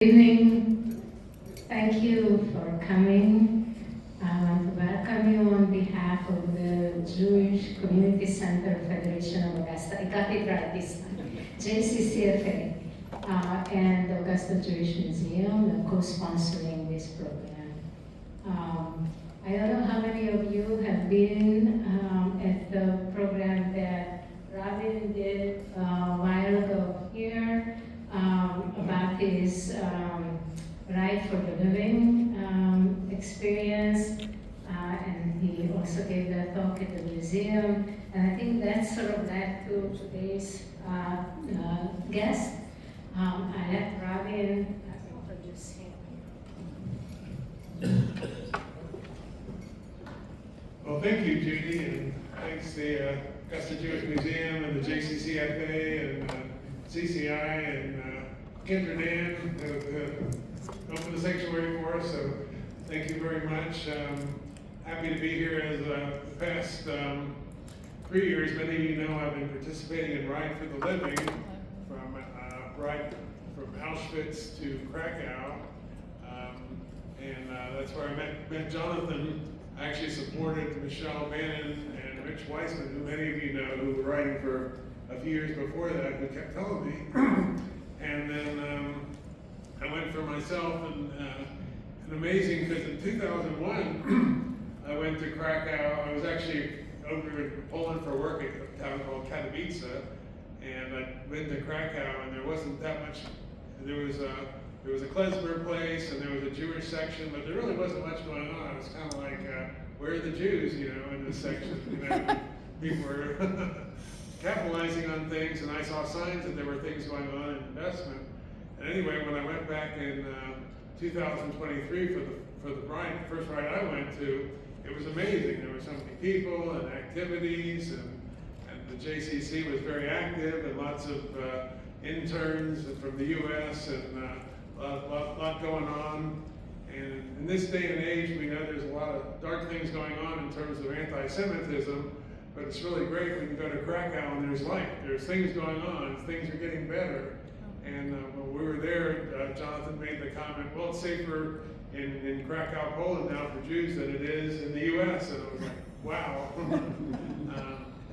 Good evening. Thank you for coming. I want to welcome you on behalf of the Jewish Community Center Federation of Augusta, Cathedral this time, JCCFA, and the Augusta Jewish Museum, co-sponsoring this program. I don't know how many of you have been at the program that Robin did a while ago here about his Right for the Living experience, and he also gave that talk at the museum, and I think that sort of led to today's guest. I let Robin introduce him. Well, thank you, Judy, and thanks to the Augusta Jewish Museum and the JCCFA and CCI and Kendra Dan who opened the sanctuary for us, so thank you very much. Happy to be here. As the past 3 years, many of you know I've been participating in Ride for the Living from Auschwitz to Krakow, and that's where I met Jonathan. I actually supported Michelle Bannon and Rich Weissman, who many of you know, who were writing for a few years before that, who kept telling me. And then I went for myself, and amazing, because in 2001, I went to Krakow. I was actually over in Poland for work at a town called Katowice, and I went to Krakow, and there wasn't that much. There was a klezmer place, and there was a Jewish section, but there really wasn't much going on. It was kind of like, where are the Jews, in this section? People were capitalizing on things, and I saw signs that there were things going on in investment. And anyway, when I went back in 2023 for the first ride I went to, it was amazing. There were so many people and activities, and the JCC was very active, and lots of interns from the U.S. and a lot going on. And in this day and age, we know there's a lot of dark things going on in terms of anti-Semitism, but it's really great when you go to Krakow and there's light. There's things going on, things are getting better. And when we were there, Jonathan made the comment, well, it's safer in Krakow, Poland now for Jews than it is in the U.S. And I was like, wow.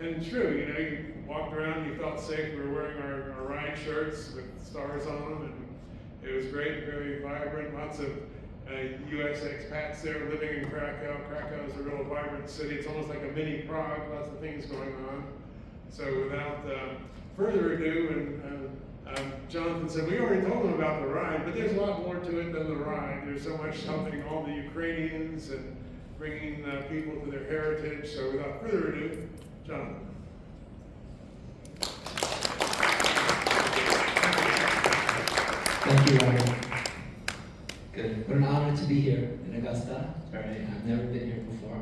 And it's true, you walked around, you felt safe. We were wearing our ride shirts with stars on them, and it was great, very vibrant, lots of U.S. expats there living in Krakow. Krakow is a real vibrant city. It's almost like a mini Prague, lots of things going on. So without further ado, and Jonathan said, we already told him about the ride, but there's a lot more to it than the ride. There's so much helping all the Ukrainians and bringing people to their heritage. So without further ado, Jonathan. Thank you, Robert. Good. What an honor to be here in Augusta. I've never been here before,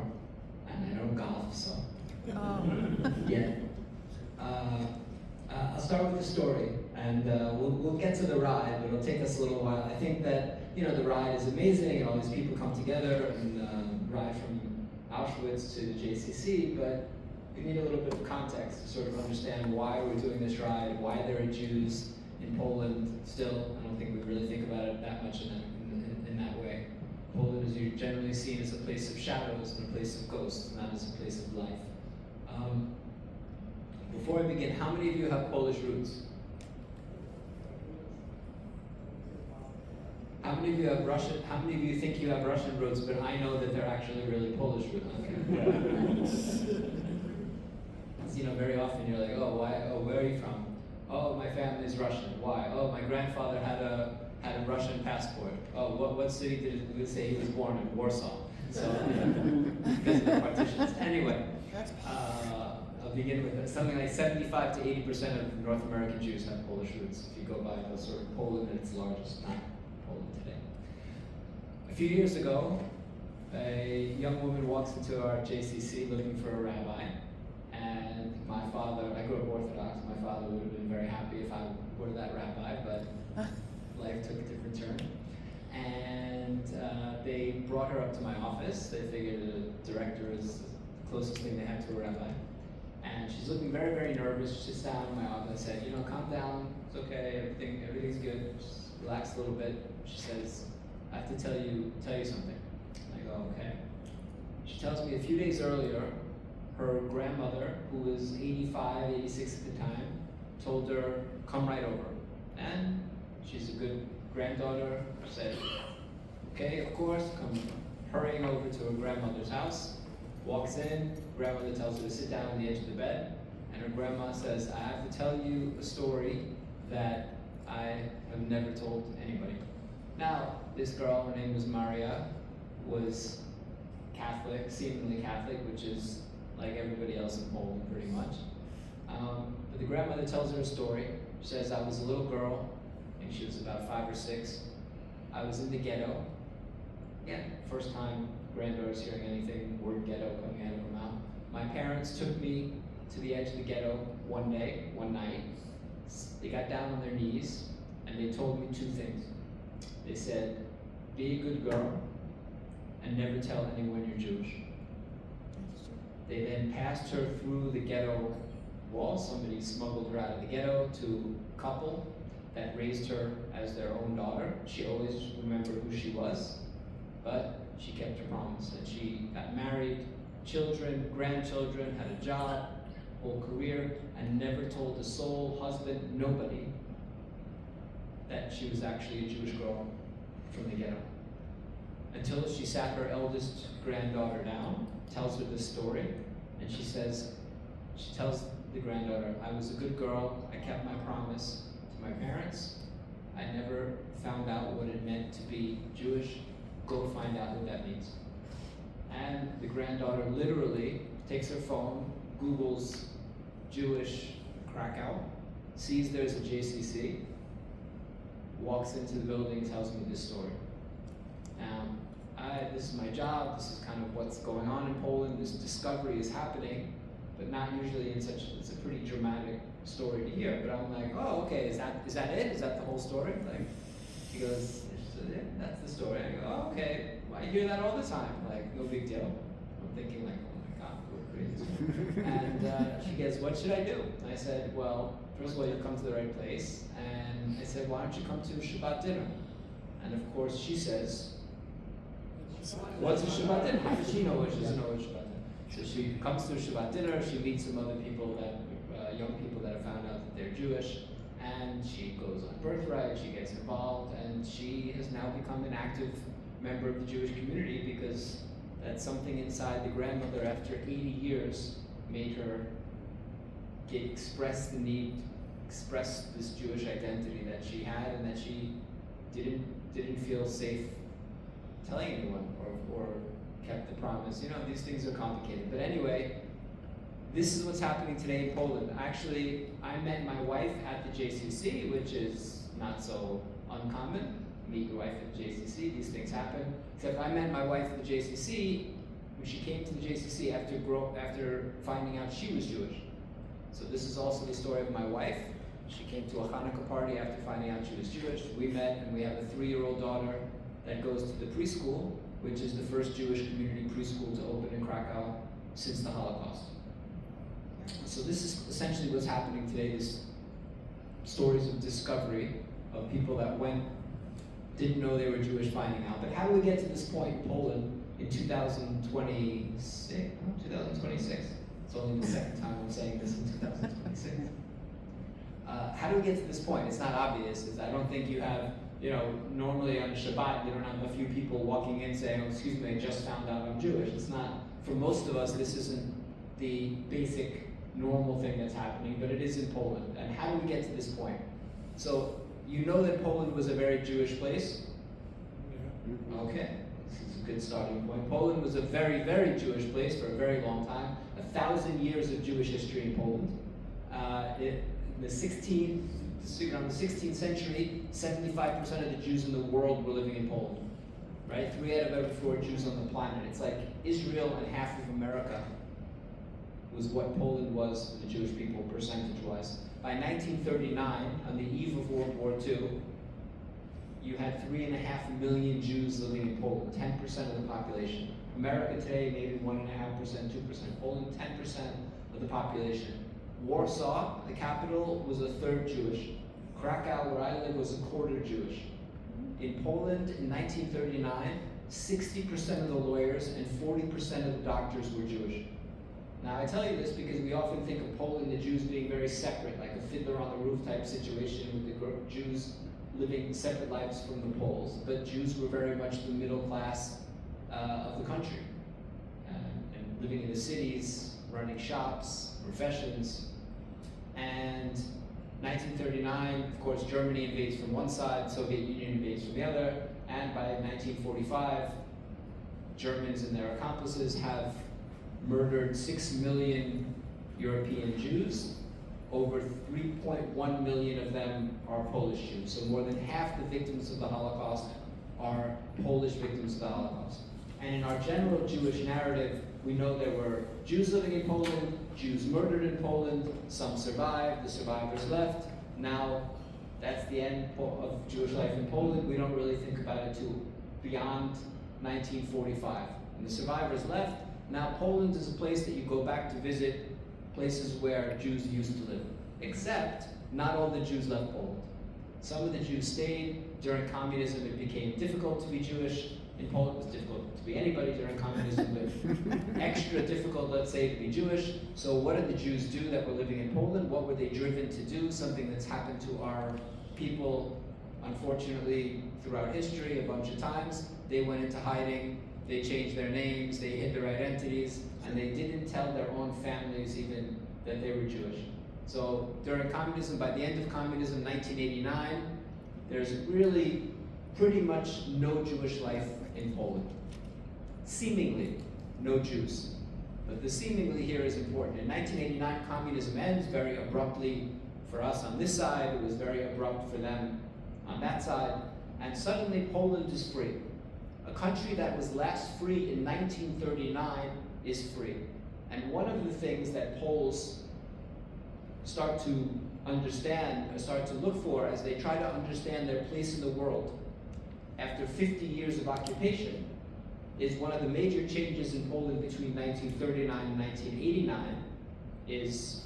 and I don't golf, so yeah. I'll start with the story, and we'll get to the ride, but it'll take us a little while. I think that the ride is amazing, and all these people come together and ride from Auschwitz to the JCC, but we need a little bit of context to sort of understand why we're doing this ride, why there are Jews in Poland still. I don't think we really think about it that much in that way. Poland is generally seen as a place of shadows and a place of ghosts, not as a place of life. Before I begin, how many of you have Polish roots? How many of you have Russian? How many of you think you have Russian roots, but I know that they're actually really Polish roots? Okay. Very often you're like, oh, why? Oh, where are you from? Oh, my family is Russian. Why? Oh, my grandfather had a Russian passport. Oh, what city did it say he was born in? Warsaw. So because of the partitions. Anyway, I'll begin with something like 75 to 80% of North American Jews have Polish roots. If you go by the sort of Poland at its largest, not Poland today. A few years ago, a young woman walks into our JCC looking for a rabbi. And my father, I grew up Orthodox, my father would have been very happy if I were that rabbi, but life took a different turn. And they brought her up to my office. They figured the director is the closest thing they had to a rabbi. And she's looking very, very nervous. She sits down in my office. I said, calm down, it's okay, everything's good, just relax a little bit. She says, I have to tell you something. I go, okay. She tells me a few days earlier, her grandmother, who was 85, 86 at the time, told her, come right over. And she's a good granddaughter, said, okay, of course, come hurrying over to her grandmother's house, walks in, grandmother tells her to sit down on the edge of the bed, and her grandma says, I have to tell you a story that I have never told anybody. Now, this girl, her name was Maria, was Catholic, seemingly Catholic, which is like everybody else in Poland pretty much. But the grandmother tells her a story. She says, I was a little girl, I think she was about 5 or 6. I was in the ghetto. Yeah, first time granddaughter's hearing anything, word ghetto coming out of her mouth. My parents took me to the edge of the ghetto one night. They got down on their knees and they told me 2 things. They said, be a good girl and never tell anyone you're Jewish. They then passed her through the ghetto wall. Somebody smuggled her out of the ghetto to a couple that raised her as their own daughter. She always remembered who she was, but she kept her promise. And she got married, children, grandchildren, had a job, whole career, and never told a soul, husband, nobody, that she was actually a Jewish girl from the ghetto. Until she sat her eldest granddaughter down, tells her this story, and she tells the granddaughter, I was a good girl, I kept my promise to my parents, I never found out what it meant to be Jewish, go find out what that means. And the granddaughter literally takes her phone, Googles Jewish Krakow, sees there's a JCC, walks into the building and tells me this story. Now, this is my job, this is kind of what's going on in Poland, this discovery is happening, but not usually it's a pretty dramatic story to hear, but I'm like, oh, okay, is that it? Is that the whole story? Like, she goes, yeah, that's the story. I go, oh, okay, well, I hear that all the time, like, no big deal. I'm thinking like, oh my God, we're crazy. And she goes, what should I do? And I said, well, first of all, you've come to the right place, and I said, why don't you come to Shabbat dinner? And of course, she says, what's a Shabbat dinner? How does she know what she doesn't know what Shabbat dinner? So she comes to a Shabbat dinner, she meets some other people young people that have found out that they're Jewish, and she goes on Birthright, she gets involved, and she has now become an active member of the Jewish community because that's something inside the grandmother after 80 years made her express this Jewish identity that she had and that she didn't feel safe telling anyone or kept the promise. You know, these things are complicated. But anyway, this is what's happening today in Poland. Actually, I met my wife at the JCC, which is not so uncommon. Meet your wife at the JCC, these things happen. Except I met my wife at the JCC when she came to the JCC after finding out she was Jewish. So this is also the story of my wife. She came to a Hanukkah party after finding out she was Jewish. We met and we have a 3-year-old daughter that goes to the preschool, which is the first Jewish community preschool to open in Krakow since the Holocaust. So this is essentially what's happening today, these stories of discovery of people that didn't know they were Jewish finding out. But how do we get to this point in Poland in 2026? No, 2026. It's only the second time I'm saying this in 2026. How do we get to this point? It's not obvious. I don't think you have, normally on Shabbat, you don't have a few people walking in saying, oh, excuse me, I just found out I'm Jewish. It's not, for most of us, this isn't the basic normal thing that's happening, but it is in Poland. And how do we get to this point? So, you know that Poland was a very Jewish place? Yeah. Okay, this is a good starting point. Poland was a very, very Jewish place for a very long time. 1,000 years of Jewish history in Poland. In the 16th century, 75% of the Jews in the world were living in Poland. Right? 3 out of every 4 Jews on the planet. It's like Israel and half of America was what Poland was for the Jewish people, percentage-wise. By 1939, on the eve of World War II, you had 3.5 million Jews living in Poland, 10% of the population. America today, maybe 1.5%, 2%. Poland, 10% of the population. Warsaw, the capital, was a third Jewish. Krakow, where I live, was a quarter Jewish. In Poland in 1939, 60% of the lawyers and 40% of the doctors were Jewish. Now I tell you this because we often think of Poland, the Jews being very separate, like a fiddler on the roof type situation with the Jews living separate lives from the Poles. But Jews were very much the middle class of the country, and living in the cities, running shops, professions. And 1939, of course, Germany invades from one side, Soviet Union invades from the other, and by 1945, Germans and their accomplices have murdered 6 million European Jews. Over 3.1 million of them are Polish Jews. So more than half the victims of the Holocaust are Polish victims of the Holocaust. And in our general Jewish narrative, we know there were Jews living in Poland, Jews murdered in Poland, some survived, the survivors left. Now, that's the end of Jewish life in Poland. We don't really think about it till beyond 1945. And the survivors left. Now Poland is a place that you go back to visit, places where Jews used to live. Except, not all the Jews left Poland. Some of the Jews stayed. During communism, it became difficult to be Jewish. In Poland, it was difficult to be anybody during communism, but extra difficult, let's say, to be Jewish. So what did the Jews do that were living in Poland? What were they driven to do? Something that's happened to our people, unfortunately, throughout history a bunch of times. They went into hiding, they changed their names, they hid their identities, and they didn't tell their own families even that they were Jewish. So during communism, by the end of communism, 1989, there's really pretty much no Jewish life in Poland. Seemingly, no Jews. But the seemingly here is important. In 1989, communism ends very abruptly for us on this side. It was very abrupt for them on that side. And suddenly Poland is free. A country that was last free in 1939 is free. And one of the things that Poles start to understand, or start to look for as they try to understand their place in the world after 50 years of occupation, is one of the major changes in Poland between 1939 and 1989 is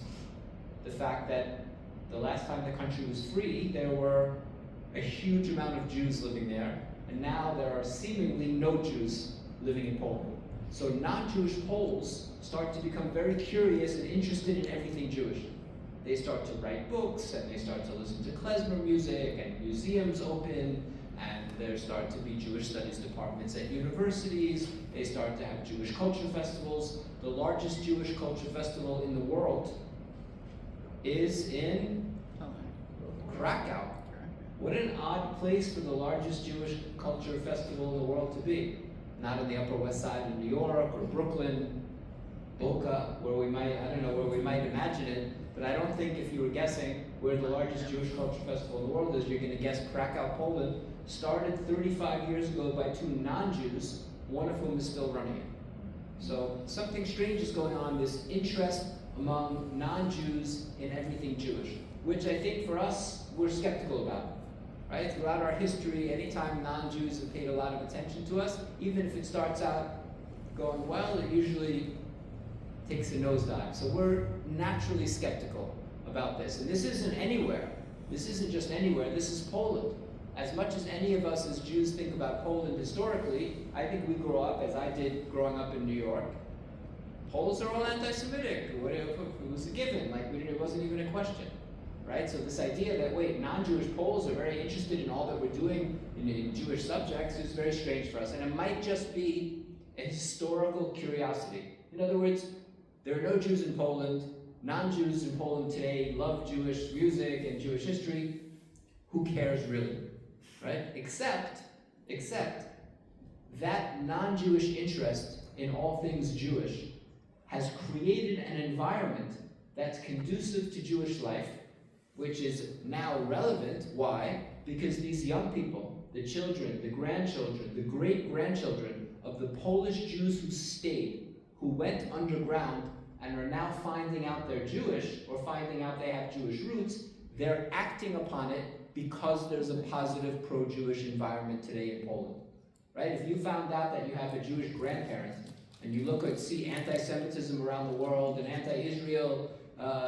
the fact that the last time the country was free, there were a huge amount of Jews living there, and now there are seemingly no Jews living in Poland. So non-Jewish Poles start to become very curious and interested in everything Jewish. They start to write books, and they start to listen to klezmer music, and museums open, and there start to be Jewish studies departments at universities. They start to have Jewish culture festivals. The largest Jewish culture festival in the world is in Krakow. What an odd place for the largest Jewish culture festival in the world to be. Not on the Upper West Side of New York or Brooklyn, Boca, where we might, I don't know, where we might imagine it, but I don't think if you were guessing where the largest Jewish culture festival in the world is, you're going to guess Krakow, Poland. Started 35 years ago by two non-Jews, one of whom is still running it. So something strange is going on, this interest among non-Jews in everything Jewish, which I think for us, we're skeptical about. Right? Throughout our history, anytime non-Jews have paid a lot of attention to us, even if it starts out going well, it usually takes a nosedive. So we're naturally skeptical about this. And this isn't anywhere. This isn't just anywhere. This is Poland. As much as any of us as Jews think about Poland historically, I think we grow up, as I did growing up in New York, Poles are all anti-Semitic. It was a given. Like, it wasn't even a question. Right? So this idea that, wait, non-Jewish Poles are very interested in all that we're doing in Jewish subjects is very strange for us. And it might just be a historical curiosity. In other words, there are no Jews in Poland. Non-Jews in Poland today love Jewish music and Jewish history. Who cares really? Right? Except that non-Jewish interest in all things Jewish has created an environment that's conducive to Jewish life, which is now relevant. Why? Because these young people, the children, the grandchildren, the great-grandchildren of the Polish Jews who stayed, who went underground and are now finding out they're Jewish, or finding out they have Jewish roots, they're acting upon it because there's a positive pro-Jewish environment today in Poland. Right? If you found out that you have a Jewish grandparent, and you see anti-Semitism around the world, and anti-Israel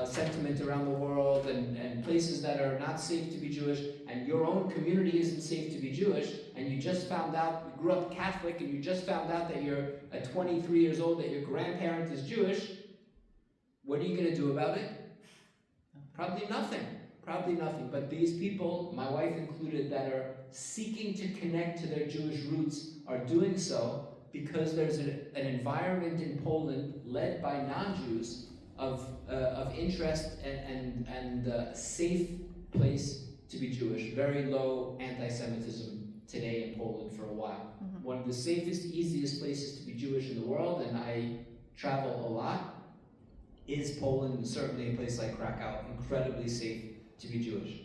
sentiment around the world and places that are not safe to be Jewish, and your own community isn't safe to be Jewish, and you just found out, you grew up Catholic, and you just found out that you're at 23 years old, that your grandparent is Jewish, what are you going to do about it? Probably nothing. Probably nothing. But these people, my wife included, that are seeking to connect to their Jewish roots are doing so because there's an environment in Poland led by non-Jews of interest and safe place to be Jewish. Very low anti-Semitism today in Poland for a while. Mm-hmm. One of the safest, easiest places to be Jewish in the world, and I travel a lot, is Poland, and certainly a place like Krakow, incredibly safe to be Jewish.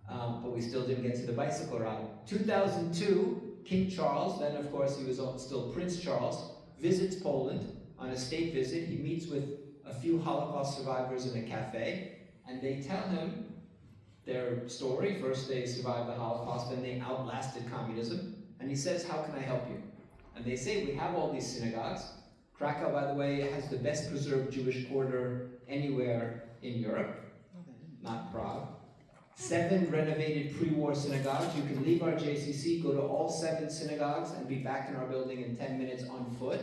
But we still didn't get to the bicycle route. 2002, King Charles, then of course he was still Prince Charles, visits Poland on a state visit. He meets with a few Holocaust survivors in a cafe, and they tell him their story. First they survived the Holocaust, then they outlasted communism. And he says, how can I help you? And they say, we have all these synagogues. Krakow, by the way, has the best preserved Jewish quarter anywhere in Europe, not Prague. 7 renovated pre-war synagogues. You can leave our JCC, go to all 7 synagogues, and be back in our building in 10 minutes on foot.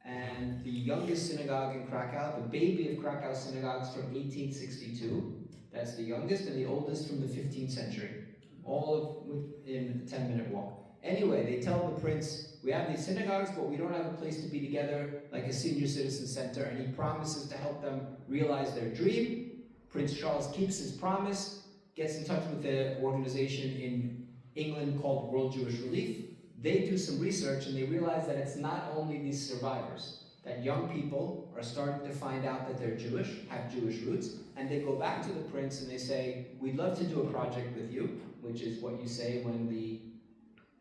And the youngest synagogue in Krakow, the baby of Krakow synagogues from 1862, that's the youngest, and the oldest from the 15th century, all within a 10-minute walk. Anyway, they tell the prince, we have these synagogues, but we don't have a place to be together like a senior citizen center, and he promises to help them realize their dream. Prince Charles keeps his promise, gets in touch with the organization in England called World Jewish Relief. They do some research and they realize that it's not only these survivors, that young people are starting to find out that they're Jewish, have Jewish roots, and they go back to the prince and they say, we'd love to do a project with you, which is what you say when the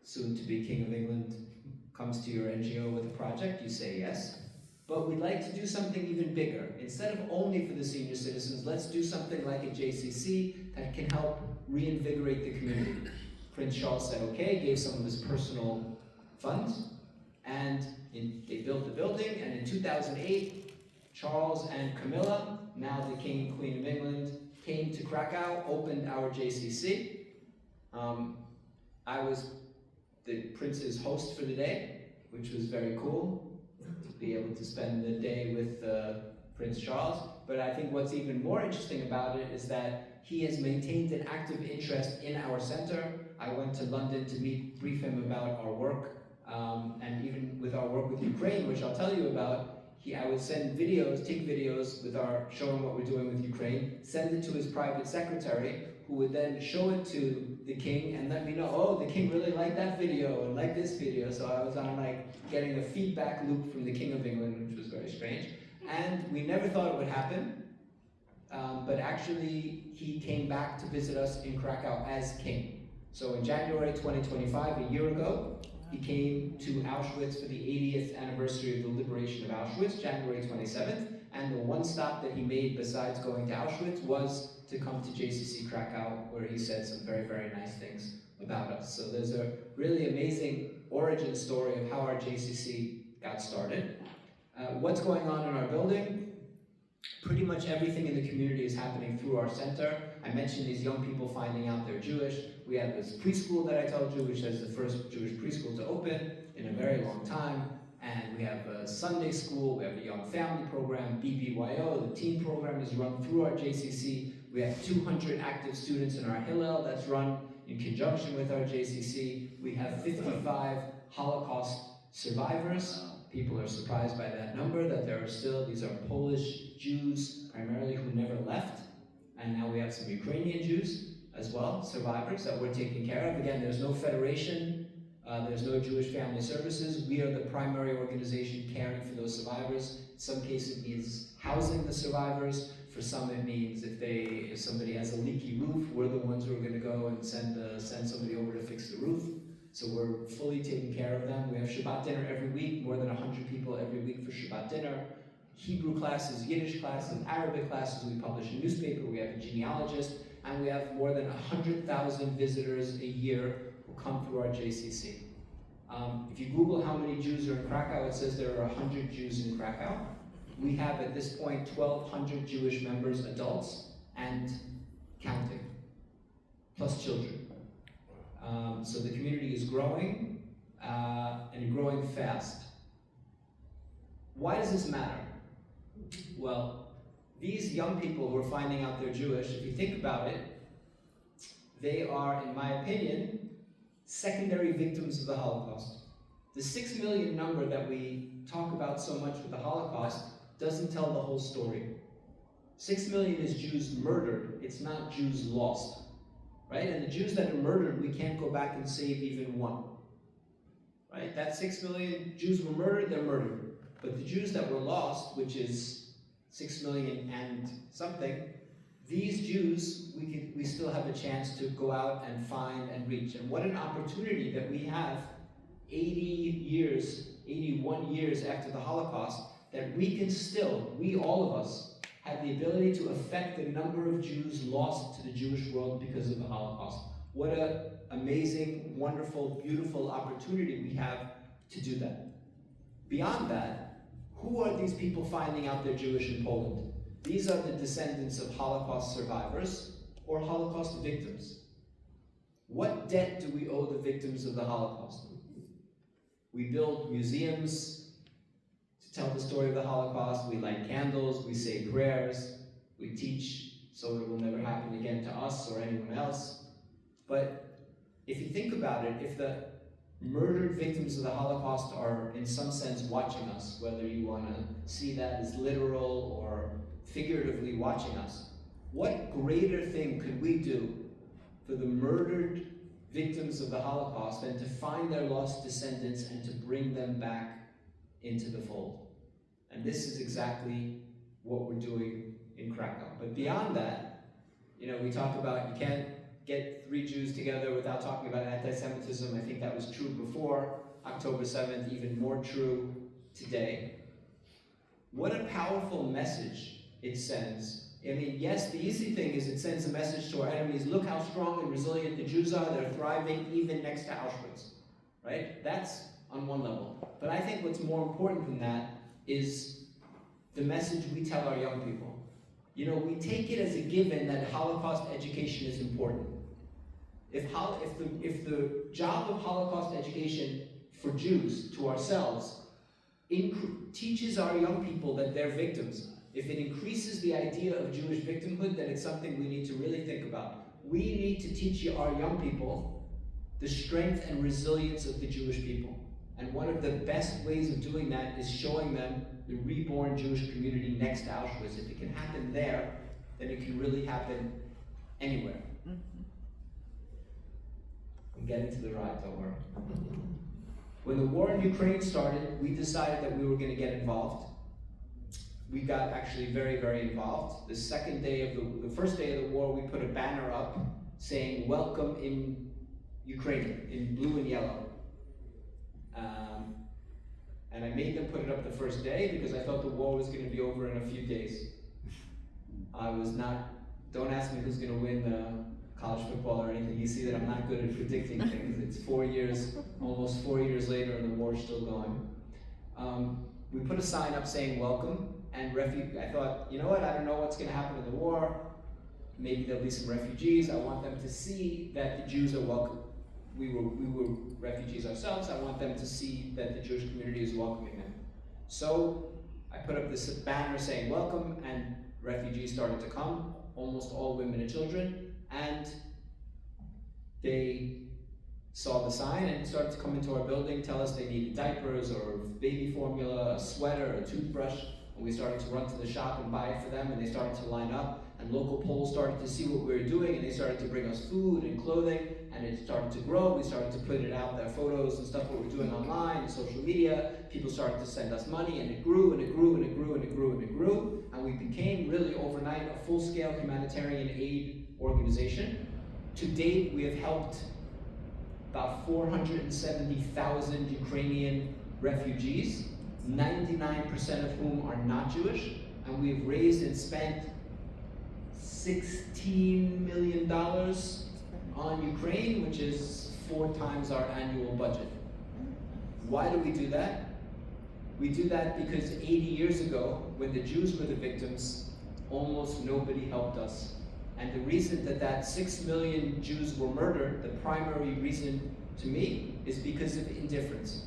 soon-to-be King of England comes to your NGO with a project, you say yes. But we'd like to do something even bigger. Instead of only for the senior citizens, let's do something like a JCC that can help reinvigorate the community. Prince Charles said okay, gave some of his personal funds, and they built the building, and in 2008, Charles and Camilla, now the King and Queen of England, came to Krakow, opened our JCC. I was the prince's host for the day, which was very cool, to be able to spend the day with Prince Charles. But I think what's even more interesting about it is that he has maintained an active interest in our center. I went to London to brief him about our work, and even with our work with Ukraine, which I'll tell you about. I would send videos, take videos with showing what we're doing with Ukraine, send it to his private secretary, who would then show it to the king and let me know, oh, the king really liked that video and liked this video. So I was on getting a feedback loop from the King of England, which was very strange. And we never thought it would happen, but actually he came back to visit us in Krakow as king. So in January 2025, a year ago, he came to Auschwitz for the 80th anniversary of the liberation of Auschwitz, January 27th, and the one stop that he made besides going to Auschwitz was to come to JCC Krakow, where he said some very, very nice things about us. So there's a really amazing origin story of how our JCC got started. What's going on in our building? Pretty much everything in the community is happening through our center. I mentioned these young people finding out they're Jewish. We have this preschool that I told you, which is the first Jewish preschool to open in a very long time. And we have a Sunday school, we have a young family program, BBYO, the teen program is run through our JCC. We have 200 active students in our Hillel that's run in conjunction with our JCC. We have 55 Holocaust survivors. People are surprised by that number, that there are still, these are Polish Jews primarily who never left. And now we have some Ukrainian Jews as well, survivors that we're taking care of. Again, there's no federation, there's no Jewish Family Services. We are the primary organization caring for those survivors. In some cases it means housing the survivors. For some it means if somebody has a leaky roof, we're the ones who are going to go and send somebody over to fix the roof. So we're fully taking care of them. We have Shabbat dinner every week, more than 100 people every week for Shabbat dinner. Hebrew classes, Yiddish classes, Arabic classes. We publish a newspaper, we have a genealogist, and we have more than 100,000 visitors a year who come through our JCC. If you Google how many Jews are in Krakow, it says there are 100 Jews in Krakow. We have at this point 1,200 Jewish members, adults, and counting, plus children. So the community is growing, and growing fast. Why does this matter? Well, these young people who are finding out they're Jewish, if you think about it, they are, in my opinion, secondary victims of the Holocaust. The 6 million number that we talk about so much with the Holocaust doesn't tell the whole story. 6 million is Jews murdered, it's not Jews lost. Right? And the Jews that are murdered, we can't go back and save even one. Right? That 6 million Jews were murdered, they're murdered. But the Jews that were lost, which is 6 million and something, these Jews, we still have a chance to go out and find and reach. And what an opportunity that we have 81 years after the Holocaust, that we can still, we all of us, have the ability to affect the number of Jews lost to the Jewish world because of the Holocaust. What an amazing, wonderful, beautiful opportunity we have to do that. Beyond that, who are these people finding out they're Jewish in Poland? These are the descendants of Holocaust survivors or Holocaust victims. What debt do we owe the victims of the Holocaust? We build museums to tell the story of the Holocaust, we light candles, we say prayers, we teach so it will never happen again to us or anyone else. But if you think about it, if the murdered victims of the Holocaust are in some sense watching us, whether you want to see that as literal or figuratively watching us, what greater thing could we do for the murdered victims of the Holocaust than to find their lost descendants and to bring them back into the fold? And this is exactly what we're doing in Krakow. But beyond that, we talk about you can't get 3 Jews together without talking about anti-Semitism. I think that was true before October 7th, even more true today. What a powerful message it sends. I mean, yes, the easy thing is it sends a message to our enemies, look how strong and resilient the Jews are, they're thriving even next to Auschwitz, right? That's on one level. But I think what's more important than that is the message we tell our young people. We take it as a given that Holocaust education is important. If the job of Holocaust education for Jews, to ourselves, teaches our young people that they're victims, if it increases the idea of Jewish victimhood, then it's something we need to really think about. We need to teach our young people the strength and resilience of the Jewish people. And one of the best ways of doing that is showing them the reborn Jewish community next to Auschwitz. If it can happen there, then it can really happen anywhere. I'm getting to the ride, don't worry. When the war in Ukraine started, we decided that we were going to get involved. We got actually very, very involved. The first day of the war, we put a banner up saying, "Welcome in Ukraine," in blue and yellow. And I made them put it up the first day because I thought the war was going to be over in a few days. Don't ask me who's going to win college football or anything. You see that I'm not good at predicting things. It's 4 years, almost 4 years later, and the war's still going. We put a sign up saying welcome, and I thought, you know what, I don't know what's going to happen in the war. Maybe there'll be some refugees. I want them to see that the Jews are welcome. We were refugees ourselves. I want them to see that the Jewish community is welcoming them. So I put up this banner saying welcome, and refugees started to come, almost all women and children, and they saw the sign and started to come into our building, tell us they needed diapers or baby formula, a sweater, a toothbrush, and we started to run to the shop and buy it for them, and they started to line up, and local Poles started to see what we were doing, and they started to bring us food and clothing, and it started to grow. We started to put it out, their photos and stuff, what we're doing online, social media. People started to send us money, and it grew, and it grew, and it grew, and it grew, and it grew, and we became really overnight a full-scale humanitarian aid organization. To date, we have helped about 470,000 Ukrainian refugees, 99% of whom are not Jewish, and we've raised and spent $16 million on Ukraine, which is 4 times our annual budget. Why do we do that? We do that because 80 years ago, when the Jews were the victims, almost nobody helped us. And the reason that 6 million Jews were murdered, the primary reason to me, is because of indifference.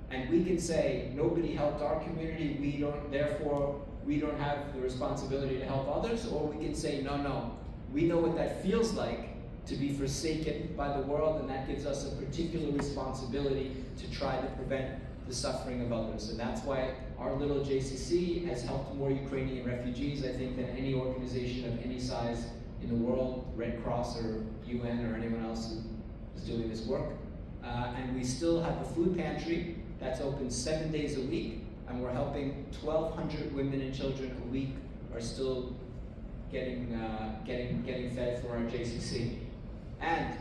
And we can say, nobody helped our community, therefore we don't have the responsibility to help others, or we can say, no, we know what that feels like to be forsaken by the world, and that gives us a particular responsibility to try to prevent the suffering of others. And that's why our little JCC has helped more Ukrainian refugees, I think, than any organization of any size in the world, Red Cross or UN or anyone else who is doing this work. And we still have a food pantry that's open 7 days a week, and we're helping 1,200 women and children a week are still getting fed for our JCC. And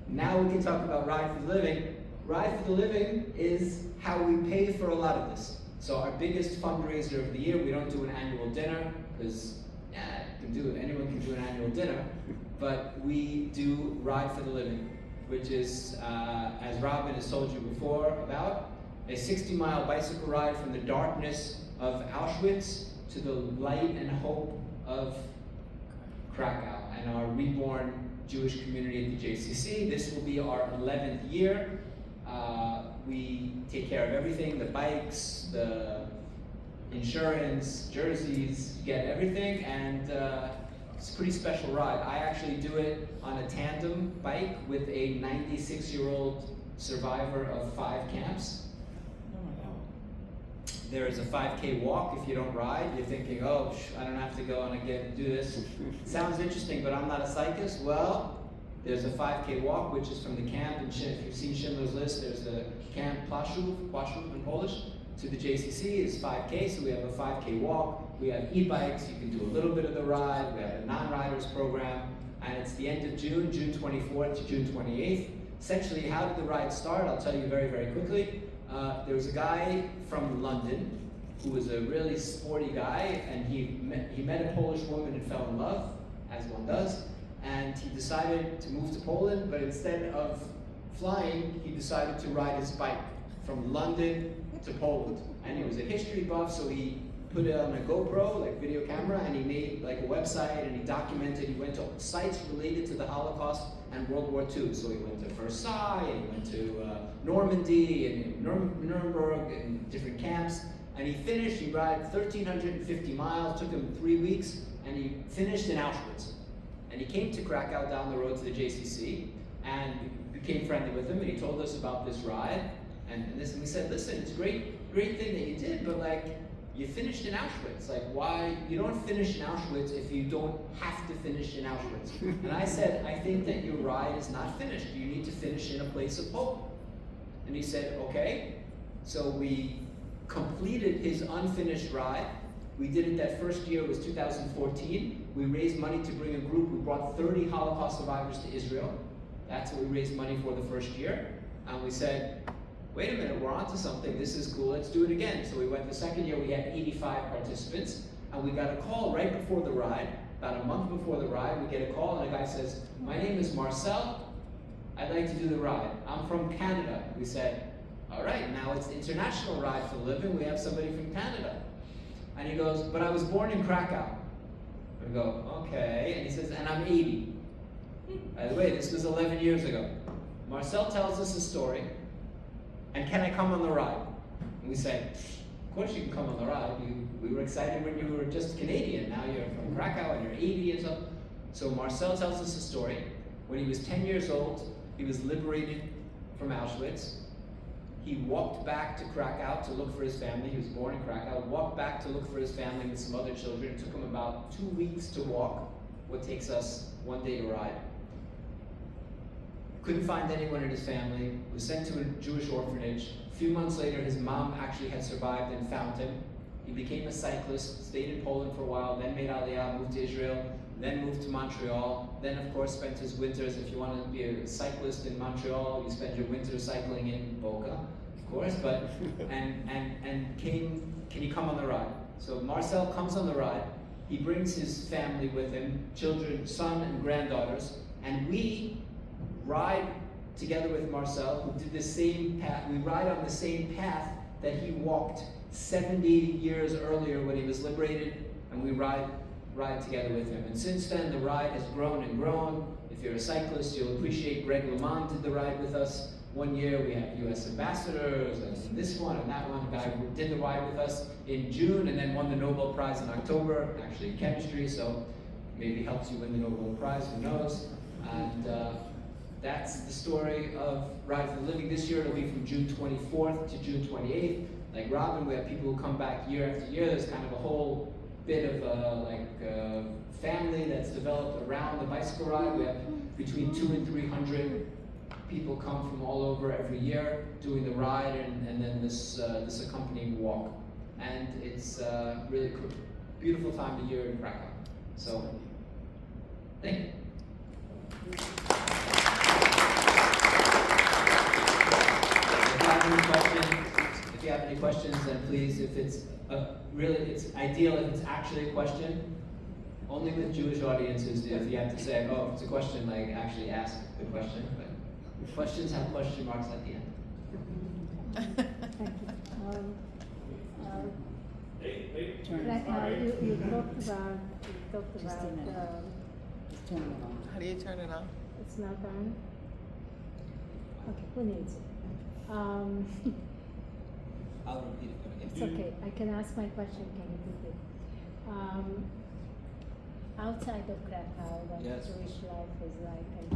now we can talk about Ride for the Living. Ride for the Living is how we pay for a lot of this. So our biggest fundraiser of the year, we don't do an annual dinner, because anyone can do an annual dinner, but we do Ride for the Living, which is, as Robin has told you before, about a 60-mile bicycle ride from the darkness of Auschwitz to the light and hope of Krakow and our reborn Jewish community at the JCC. This will be our 11th year. We take care of everything, the bikes, the insurance, jerseys, you get everything, and it's a pretty special ride. I actually do it on a tandem bike with a 96-year-old survivor of 5 camps. There is a 5K walk if you don't ride. You're thinking, oh, I don't have to go and do this. Sounds interesting, but I'm not a cyclist. Well, there's a 5K walk, which is from the camp, and if you've seen Schindler's List, there's the camp Płaszów in Polish, to the JCC is 5K, so we have a 5K walk. We have e-bikes, you can do a little bit of the ride. We have a non-riders program, and it's the end of June, June 24th to June 28th. Essentially, how did the ride start? I'll tell you very, very quickly. There was a guy from London who was a really sporty guy, and he met a Polish woman and fell in love, as one does, and he decided to move to Poland, but instead of flying, he decided to ride his bike from London to Poland. And he was a history buff, so he put it on a GoPro, like video camera, and he made like a website, and he documented, he went to sites related to the Holocaust and World War II. So he went to Versailles, and he went to Normandy, and Nuremberg, and different camps. And he ride 1,350 miles, took him 3 weeks, and he finished in Auschwitz. And he came to Krakow down the road to the JCC, and we became friendly with him, and he told us about this ride. And we said, listen, it's a great thing that you did, but like, you finished in Auschwitz. Like, why? You don't finish in Auschwitz if you don't have to finish in Auschwitz. And I said, I think that your ride is not finished. You need to finish in a place of hope. And he said, okay. So we completed his unfinished ride. We did it that first year, it was 2014. We raised money to bring a group. We brought 30 Holocaust survivors to Israel. That's what we raised money for the first year. And we said, wait a minute, we're onto something, this is cool, let's do it again. So we went the second year, we had 85 participants, and we got a call right before the ride, about a month before the ride, we get a call, and a guy says, my name is Marcel, I'd like to do the ride. I'm from Canada. We said, all right, now it's International Ride for the Living, we have somebody from Canada. And he goes, but I was born in Krakow. We go, okay, and he says, and I'm 80. By the way, this was 11 years ago. Marcel tells us a story, and can I come on the ride? And we said, of course you can come on the ride. We were excited when you were just Canadian. Now you're from Krakow and you're 80 and so. So Marcel tells us a story. When he was 10 years old, he was liberated from Auschwitz. He walked back to Krakow to look for his family. He was born in Krakow. Walked back to look for his family with some other children. It took him about 2 weeks to walk, what takes us 1 day to ride. Couldn't find anyone in his family, was sent to a Jewish orphanage. A few months later, his mom actually had survived and found him. He became a cyclist, stayed in Poland for a while, then made Aliyah, moved to Israel, then moved to Montreal, then of course spent his winters, if you want to be a cyclist in Montreal, you spend your winter cycling in Boca, of course, but, can he come on the ride? So Marcel comes on the ride, he brings his family with him, children, son and granddaughters, and we ride together with Marcel, who did the same path. We ride on the same path that he walked 70 years earlier when he was liberated, and we ride together with him. And since then, the ride has grown and grown. If you're a cyclist, you'll appreciate Greg LeMond did the ride with us. One year we had US ambassadors, and this one and that one. A guy who did the ride with us in June and then won the Nobel Prize in October, actually in chemistry, so maybe helps you win the Nobel Prize, who knows. And that's the story of Ride for the Living. This year it'll be from June 24th to June 28th. Like Robin, we have people who come back year after year. There's kind of a whole bit of family that's developed around the bicycle ride. We have between 200 and 300 people come from all over every year doing the ride and then this accompanying walk. And it's really cool, beautiful time of year in Krakow. So, thank you. If you have any questions, then please, if it's it's ideal if it's actually a question. Only with Jewish audiences, if you have to say, oh, if it's a question, like actually ask the question. But questions have question marks at the end. Thank you. You talked about How do you turn it on? it's not on. Okay, who needs it? I'll repeat it again. It's okay. I can ask my question. Can you repeat it? Outside of Krakow, what Yes. Jewish life is like in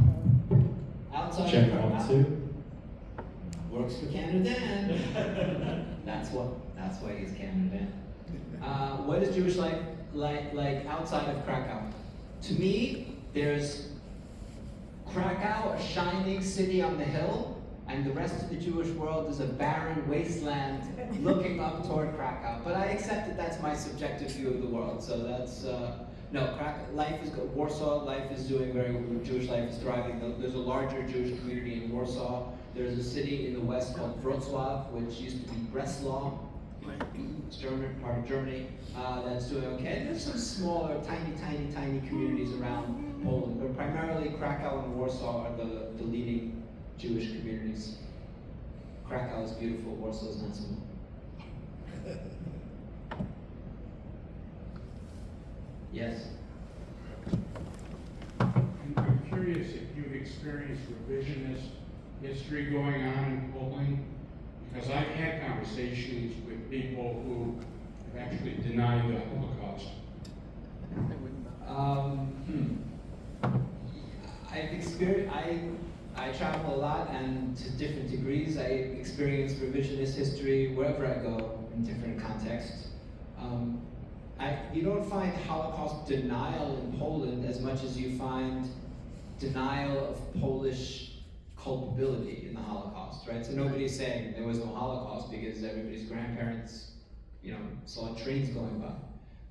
Poland. Outside Check of one, Krakow. two. Works for Canada Dan. That's why he's Canada Dan. What is Jewish life like outside of Krakow? To me, there's Krakow, a shining city on the hill, and the rest of the Jewish world is a barren wasteland looking up toward Krakow. But I accept that that's my subjective view of the world. So that's no. Life is good. Warsaw life is doing very well. Jewish life is thriving. There's a larger Jewish community in Warsaw. There's a city in the west called Wrocław, which used to be Breslau. It's German, part of Germany. That's doing okay. There's some smaller, tiny communities around Poland, but primarily Krakow and Warsaw are the leading Jewish communities. Krakow is beautiful. Warsaw is not so much. Yes. I'm curious if you've experienced revisionist history going on in Poland, because I've had conversations with people who have actually denied the Holocaust. I've experienced. I travel a lot, and to different degrees, I experience revisionist history wherever I go in different contexts. You don't find Holocaust denial in Poland as much as you find denial of Polish culpability in the Holocaust, right? So nobody's saying there was no Holocaust because everybody's grandparents, saw trains going by.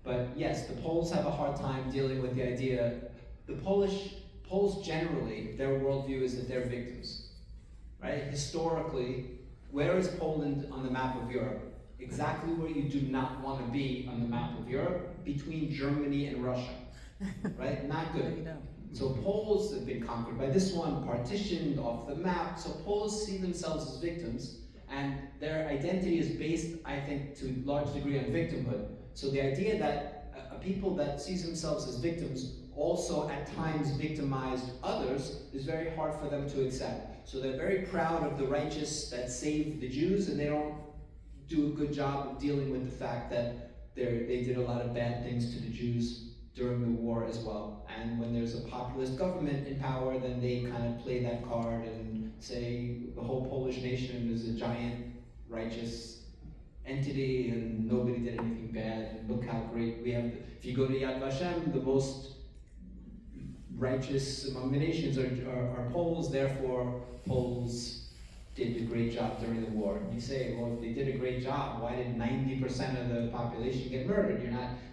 But yes, the Poles have a hard time dealing with the idea. The Poles generally, their worldview is that they're victims, right? Historically, where is Poland on the map of Europe? Exactly where you do not want to be on the map of Europe, between Germany and Russia, right? Not good. So Poles have been conquered by this one, partitioned off the map. So Poles see themselves as victims, and their identity is based, I think, to a large degree on victimhood. So the idea that a people that sees themselves as victims also at times victimized others is very hard for them to accept. So they're very proud of the righteous that saved the Jews, and they don't do a good job of dealing with the fact that they did a lot of bad things to the Jews during the war as well. And when there's a populist government in power, then they kind of play that card and say the whole Polish nation is a giant righteous entity and nobody did anything bad, and look how great we have. If you go to Yad Vashem, the most righteous among the nations are Poles, therefore Poles did a great job during the war. And you say, well, if they did a great job, why did 90% of the population get murdered?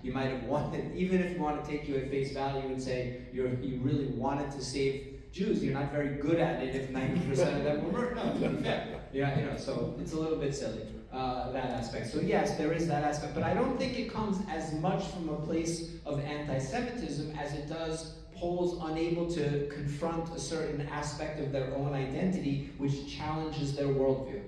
You might have wanted, even if you want to take you at face value and say you really wanted to save Jews, you're not very good at it if 90% of them were murdered. No, to be fair. So it's a little bit silly, that aspect. So yes, there is that aspect, but I don't think it comes as much from a place of anti-Semitism as it does Poles unable to confront a certain aspect of their own identity which challenges their worldview.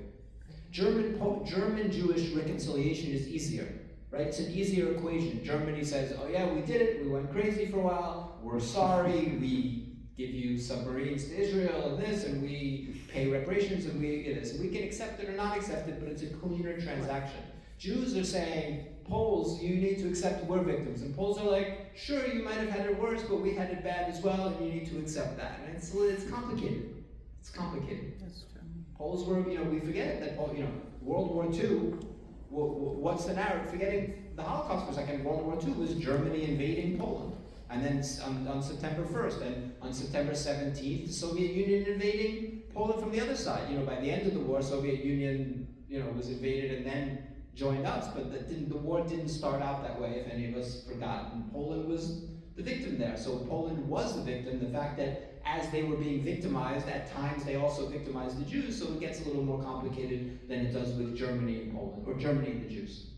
German Jewish reconciliation is easier, right? It's an easier equation. Germany says, oh yeah, we did it, we went crazy for a while, we're sorry, we give you submarines to Israel and this, and we pay reparations, and we get this. And we can accept it or not accept it, but it's a cleaner transaction. Jews are saying, Poles, you need to accept we're victims. And Poles are like, sure, you might have had it worse, but we had it bad as well, and you need to accept that. And it's complicated. It's complicated. That's true. Poles were, we forget that, World War II, what's the narrative? Forgetting the Holocaust for a second, World War II was Germany invading Poland. And then on September 1st, and on September 17th, the Soviet Union invading Poland from the other side. By the end of the war, Soviet Union, was invaded and then joined us, but the war didn't start out that way, if any of us forgot. And Poland was the victim there. So Poland was the victim. The fact that as they were being victimized, at times they also victimized the Jews, so it gets a little more complicated than it does with Germany and Poland, or Germany and the Jews.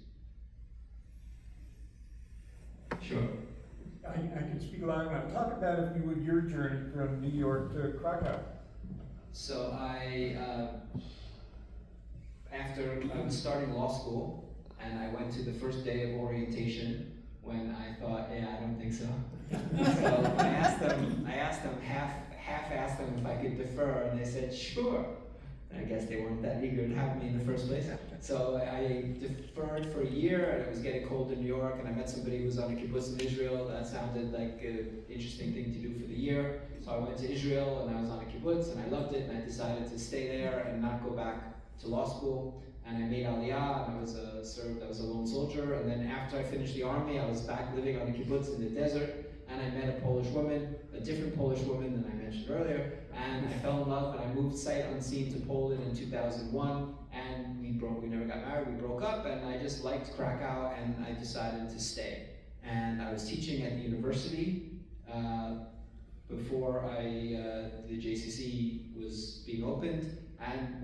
Sure. I can speak loud enough. Talk about, if you would, your journey from New York to Krakow. So after I was starting law school, and I went to the first day of orientation, when I thought, I don't think so. So I asked them, half-asked them if I could defer, and they said, sure. I guess they weren't that eager to have me in the first place. So I deferred for a year, and it was getting cold in New York, and I met somebody who was on a kibbutz in Israel. That sounded like an interesting thing to do for the year. So I went to Israel, and I was on a kibbutz, and I loved it, and I decided to stay there and not go back to law school. And I made Aliyah, and I was a lone soldier. And then after I finished the army, I was back living on a kibbutz in the desert, and I met a Polish woman, a different Polish woman than I mentioned earlier, and I fell in love, and I moved sight unseen to Poland in 2001, and we never got married, we broke up, and I just liked Krakow, and I decided to stay. And I was teaching at the university before the JCC was being opened, and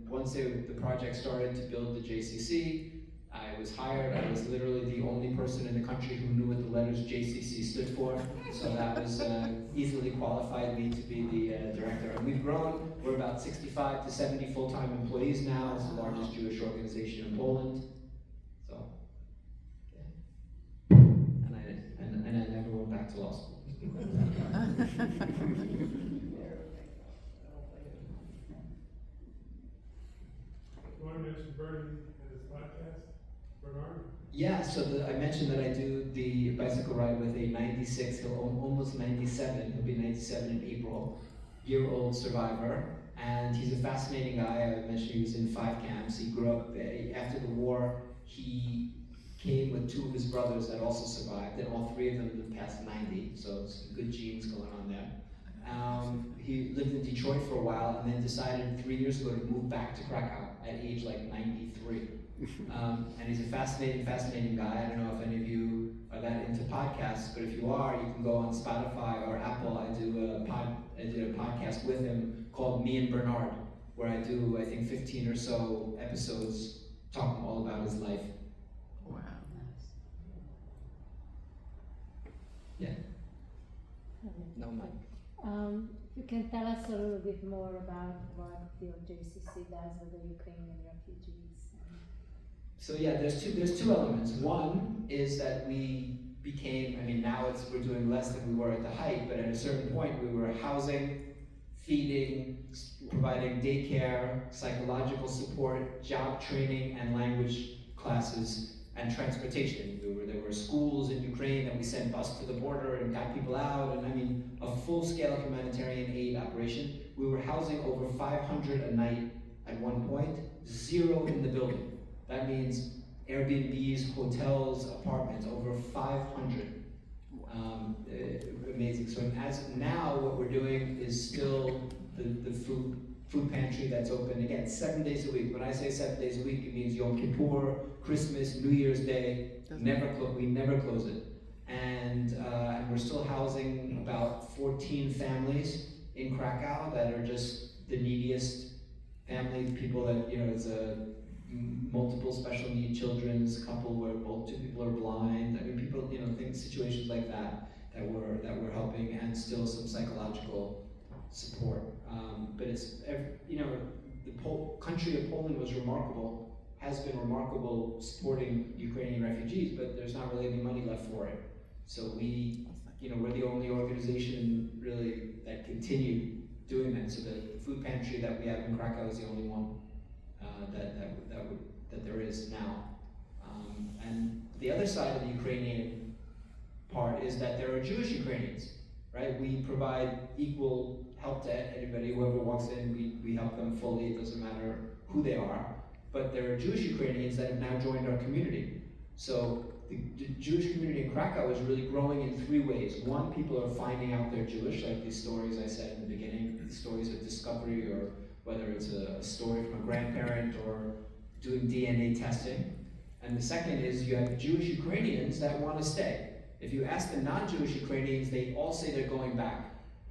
once the project started to build the JCC, I was hired. I was literally the only person in the country who knew what the letters JCC stood for, so that was easily qualified me to be the director. And we've grown. We're about 65 to 70 full-time employees now. It's the largest Jewish organization in Poland. So, yeah. And I never went back to law school. You want to mention Bernard and his podcast? Bernard? Yeah, so I mentioned that I do the bicycle ride with a 96, almost 97, he'll be 97 in April, year-old survivor, and he's a fascinating guy. I mentioned he was in 5 camps. He grew up, after the war, he came with 2 of his brothers that also survived, and all 3 of them lived past 90, so some good genes going on there. He lived in Detroit for a while, and then decided 3 years ago to move back to Krakow at age like 93. And he's a fascinating guy. I don't know if any of you are that into podcasts, but if you are, you can go on Spotify or Apple. I did a podcast with him called Me and Bernard, where I do, I think, 15 or so episodes talking all about his life. Wow. Yeah. No, Mike. You can tell us a little bit more about what your JCC does with the Ukrainian refugees. So yeah, there's two elements. One is that we became, now we're doing less than we were at the height, but at a certain point we were housing, feeding, providing daycare, psychological support, job training, and language classes, and transportation. There were schools in Ukraine that we sent bus to the border and got people out, and a full-scale humanitarian aid operation. We were housing over 500 a night at one point, 0 in the building. That means Airbnbs, hotels, apartments, over 500. Amazing. So as now, what we're doing is still the food pantry that's open, again, 7 days a week. When I say 7 days a week, it means Yom Kippur, Christmas, New Year's Day, we never close it. And we're still housing about 14 families in Krakow that are just the neediest families, people that, it's a multiple special need children's couple where 2 people are blind. People, situations like that we're helping, and still some psychological support. But it's, country of Poland was remarkable, has been remarkable supporting Ukrainian refugees, but there's not really any money left for it. So we're the only organization really that continued doing that. So the food pantry that we have in Krakow is the only one that there is now. And the other side of the Ukrainian part is that there are Jewish Ukrainians, right? We provide equal help to anybody, whoever walks in, we help them fully, it doesn't matter who they are. But there are Jewish Ukrainians that have now joined our community. So the Jewish community in Krakow is really growing in 3 ways. One, people are finding out they're Jewish, like these stories I said in the beginning, the stories of discovery, or whether it's a story from a grandparent or doing DNA testing. And the second is you have Jewish Ukrainians that want to stay. If you ask the non-Jewish Ukrainians, they all say they're going back.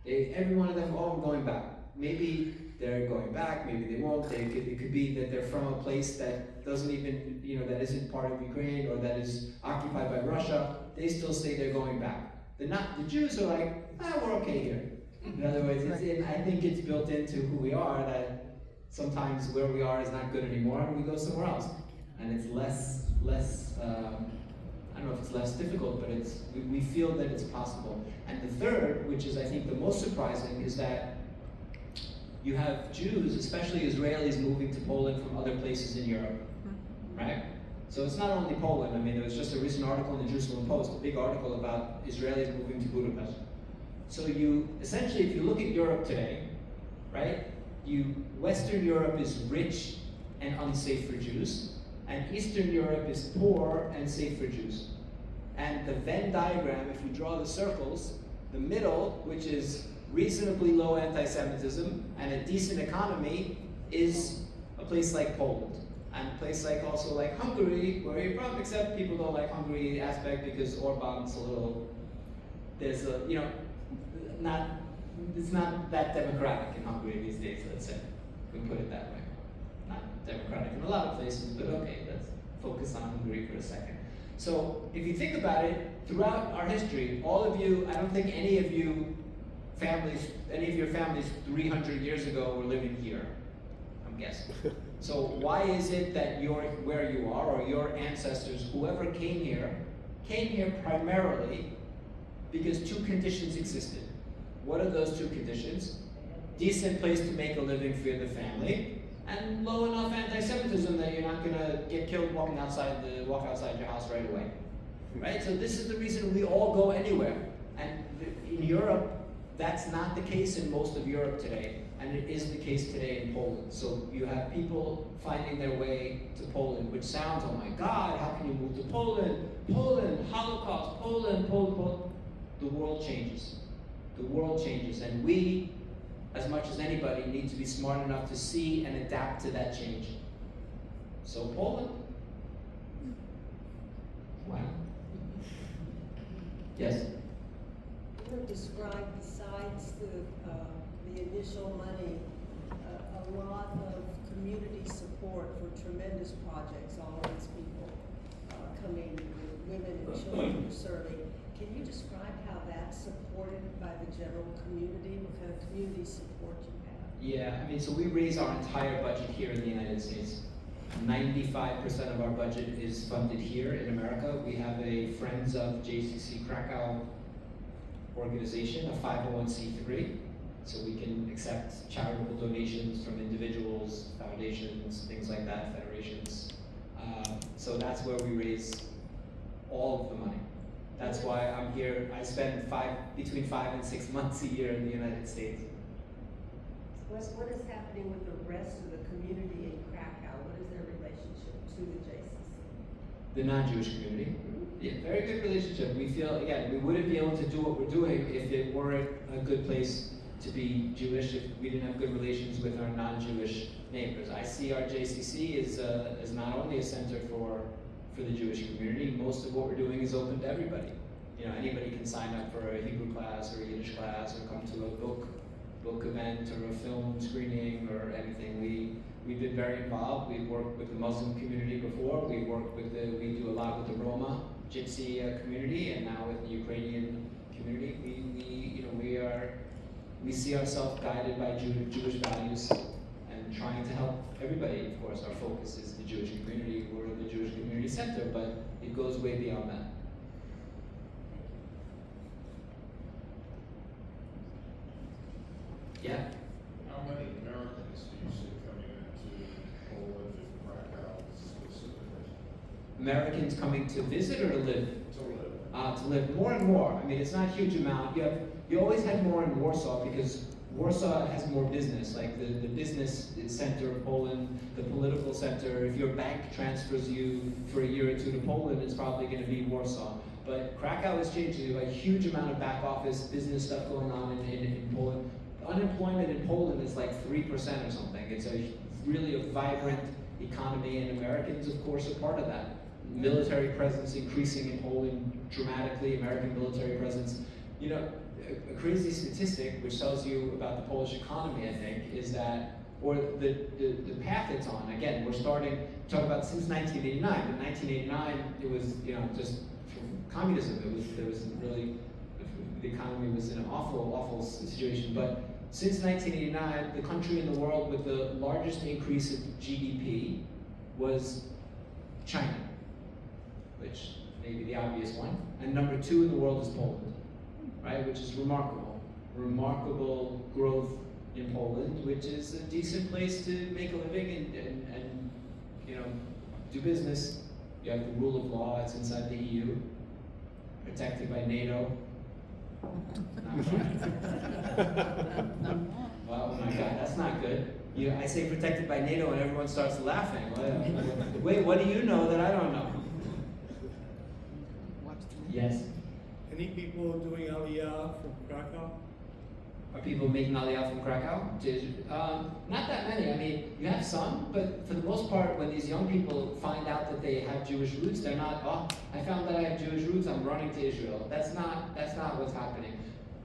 Every one of them, oh, I'm going back. Maybe they're going back, maybe they won't. It could be that they're from a place that doesn't even, that isn't part of Ukraine or that is occupied by Russia. They still say they're going back. The Jews are like, we're okay here. In other words, I think it's built into who we are that sometimes where we are is not good anymore and we go somewhere else. And it's less I don't know if it's less difficult, but we feel that it's possible. And the third, which is I think the most surprising, is that you have Jews, especially Israelis, moving to Poland from other places in Europe, right? So it's not only Poland. I mean, there was just a recent article in the Jerusalem Post, a big article about Israelis moving to Budapest. So essentially, if you look at Europe today, right, Western Europe is rich and unsafe for Jews, and Eastern Europe is poor and safe for Jews. And the Venn diagram, if you draw the circles, the middle, which is reasonably low anti-Semitism and a decent economy, is a place like Poland. And a place also like Hungary, where you're from, except people don't like Hungary aspect because Orban's it's not that democratic in Hungary these days, let's say. We can put it that way. Not democratic in a lot of places, but okay, let's focus on Hungary for a second. So if you think about it, throughout our history, all of you, I don't think any of your families 300 years ago were living here, I'm guessing. So why is it that you're where you are, or your ancestors, whoever came here primarily because 2 conditions existed. What are those 2 conditions? Decent place to make a living for the family, and low enough anti-Semitism that you're not gonna get killed walk outside your house right away. Right? So this is the reason we all go anywhere. And in Europe, that's not the case in most of Europe today, and it is the case today in Poland. So you have people finding their way to Poland, which sounds, oh my God, how can you move to Poland? Poland, Holocaust, Poland. The world changes. The world changes, and we, as much as anybody, need to be smart enough to see and adapt to that change. So Poland. Wow. Yes? You would describe, besides the initial money, a lot of community support for tremendous projects, all of these people coming, with women and children serving. Can you describe how that's supported by the general community? What kind of community support you have? Yeah, I mean, so we raise our entire budget here in the United States. 95% of our budget is funded here in America. We have a Friends of JCC Krakow organization, a 501c3, so we can accept charitable donations from individuals, foundations, things like that, federations. So that's where we raise all of the money. That's why I'm here. I spend between 5 and 6 months a year in the United States. What is happening with the rest of the community in Krakow? What is their relationship to the JCC? The non-Jewish community. Yeah, very good relationship. We feel, again, we wouldn't be able to do what we're doing if it weren't a good place to be Jewish, if we didn't have good relations with our non-Jewish neighbors. I see our JCC as not only a center for the Jewish community. Most of what we're doing is open to everybody. Anybody can sign up for a Hebrew class or a Yiddish class or come to a book event or a film screening or anything. We've been very involved. We've worked with the Muslim community before. We do a lot with the Roma, Gypsy community, and now with the Ukrainian community. We see ourselves guided by Jewish values and trying to help course, our focus is the Jewish community. We're the Jewish Community Center, but it goes way beyond that. Yeah? How many Americans do you see coming into Poland and Krakow specifically? Americans coming to visit or to live? To live. To live more and more. I mean, it's not a huge amount. You always had more in Warsaw because Warsaw has more business, like the business center of Poland, the political center. If your bank transfers you for a year or two to Poland, it's probably going to be Warsaw. But Krakow has changed. You have a huge amount of back office business stuff going on in Poland. Unemployment in Poland is like 3% or something. It's really a vibrant economy, and Americans, of course, are part of that. Military presence increasing in Poland dramatically, American military presence. You know, a crazy statistic which tells you about the Polish economy, I think, is that, or the path it's on. Again, we're talking about since 1989, but 1989, it was, you know, just communism. There was really, the economy was in an awful situation. But since 1989, the country in the world with the largest increase in GDP was China, which may be the obvious one. And number 2 in the world is Poland, right? Which is remarkable. Remarkable growth in Poland, which is a decent place to make a living and you know, do business. You have the rule of law, it's inside the EU, protected by NATO. Well, oh my God, that's not good. I say protected by NATO and everyone starts laughing. Wait, what do you know that I don't know? Yes? Any people doing Aliyah from Krakow? Are people making Aliyah from Krakow? Not that many. I mean, you have some, but for the most part, when these young people find out that they have Jewish roots, they're not, oh, I found that I have Jewish roots, I'm running to Israel. That's not what's happening.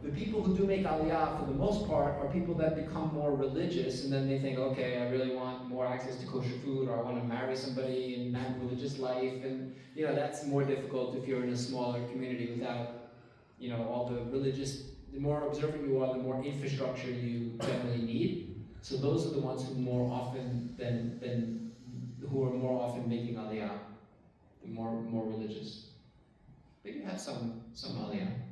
The people who do make Aliyah, for the most part, are people that become more religious, and then they think, okay, I really want more access to kosher food, or I want to marry somebody and have a religious life, and you know, that's more difficult if you're in a smaller community without, you know, all the religious. The more observant you are, the more infrastructure you generally need. So those are the ones who are more often making Aliyah, the more religious. But you have some Aliyah.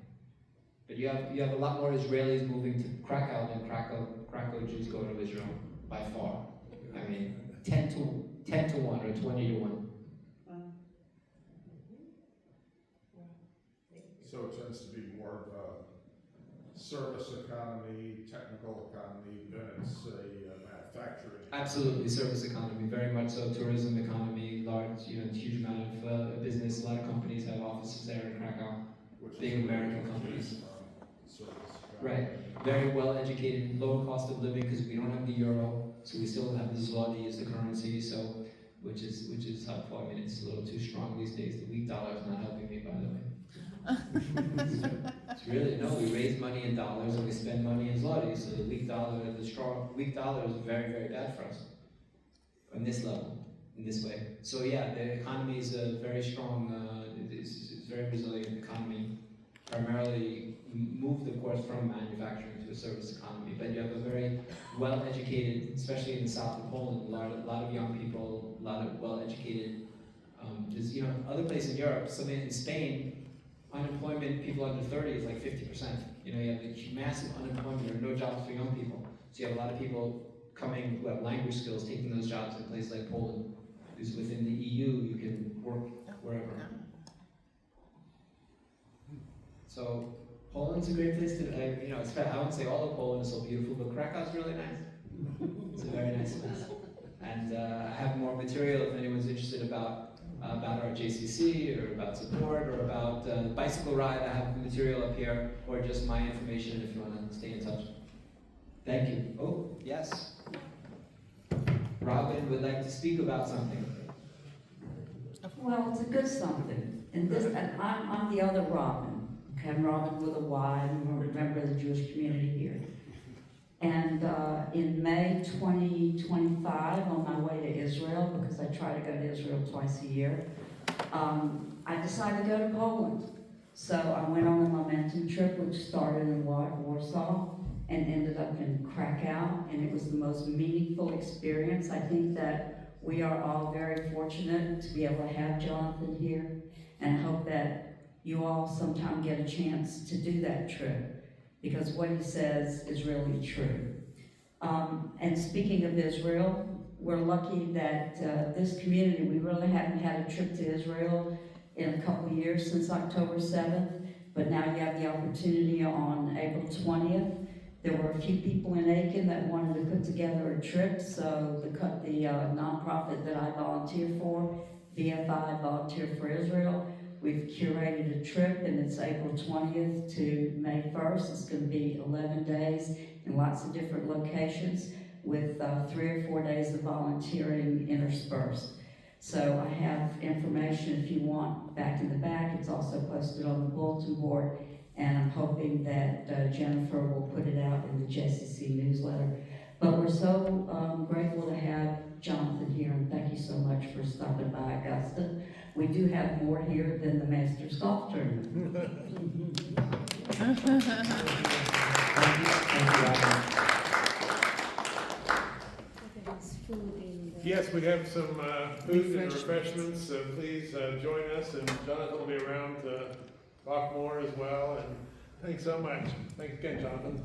But you have a lot more Israelis moving to Krakow than Krakow Jews go to Israel by far. I mean, 10 to 1 or 20 to 1. So it tends to be more of a service economy, technical economy, than it's a manufacturing. Absolutely, service economy, very much so. Tourism economy, large, you know, huge amount of business. A lot of companies have offices there in Krakow. Big American companies. Right, very well educated, low cost of living because we don't have the euro, so we still have the zloty as the currency. So, which is helpful. I mean, it's a little too strong these days. The weak dollar is not helping me, by the way. It's really, no, we raise money in dollars and we spend money in zloty, so the weak dollar is very, very bad for us on this level, in this way. So yeah, the economy is a very strong, it's very resilient economy, primarily moved, of course, from manufacturing to a service economy, but you have a very well-educated, especially in the south of Poland, a lot of young people, a lot of well-educated, there's, you know, other places in Europe, so in Spain, unemployment, people under 30 is like 50%. You know, you have a massive unemployment, there are no jobs for young people. So you have a lot of people coming who have language skills, taking those jobs in places like Poland. Because within the EU, you can work wherever. So Poland's a great place to, you know, I wouldn't say all of Poland is so beautiful, but Krakow's really nice. It's a very nice place. And I have more material if anyone's interested about our JCC, or about support, or about the bicycle ride. I have material up here, or just my information if you want to stay in touch. Thank you. Oh, yes. Robin would like to speak about something. Well, it's a good something. And I'm the other Robin. Okay, I'm Robin with a Y. I'm a member of the Jewish community here. And in May 2025, on my way to Israel, because I try to go to Israel twice a year, I decided to go to Poland. So I went on a momentum trip, which started in Warsaw and ended up in Krakow, and it was the most meaningful experience. I think that we are all very fortunate to be able to have Jonathan here, and I hope that you all sometime get a chance to do that trip, because what he says is really true. And speaking of Israel, we're lucky that this community, we really haven't had a trip to Israel in a couple of years, since October 7th, but now you have the opportunity on April 20th. There were a few people in Aiken that wanted to put together a trip, so the nonprofit that I volunteer for, VFI, Volunteer for Israel, we've curated a trip, and it's April 20th to May 1st. It's going to be 11 days in lots of different locations with 3 or 4 days of volunteering interspersed. So I have information if you want back in the back. It's also posted on the bulletin board, and I'm hoping that Jennifer will put it out in the JCC newsletter. But we're so grateful to have Jonathan here, and thank you so much for stopping by, Augusta. We do have more here than the Masters Golf Tournament. Yes, we have some food and refreshments, so please join us, and Jonathan will be around to talk more as well, and thanks so much. Thanks again, Jonathan.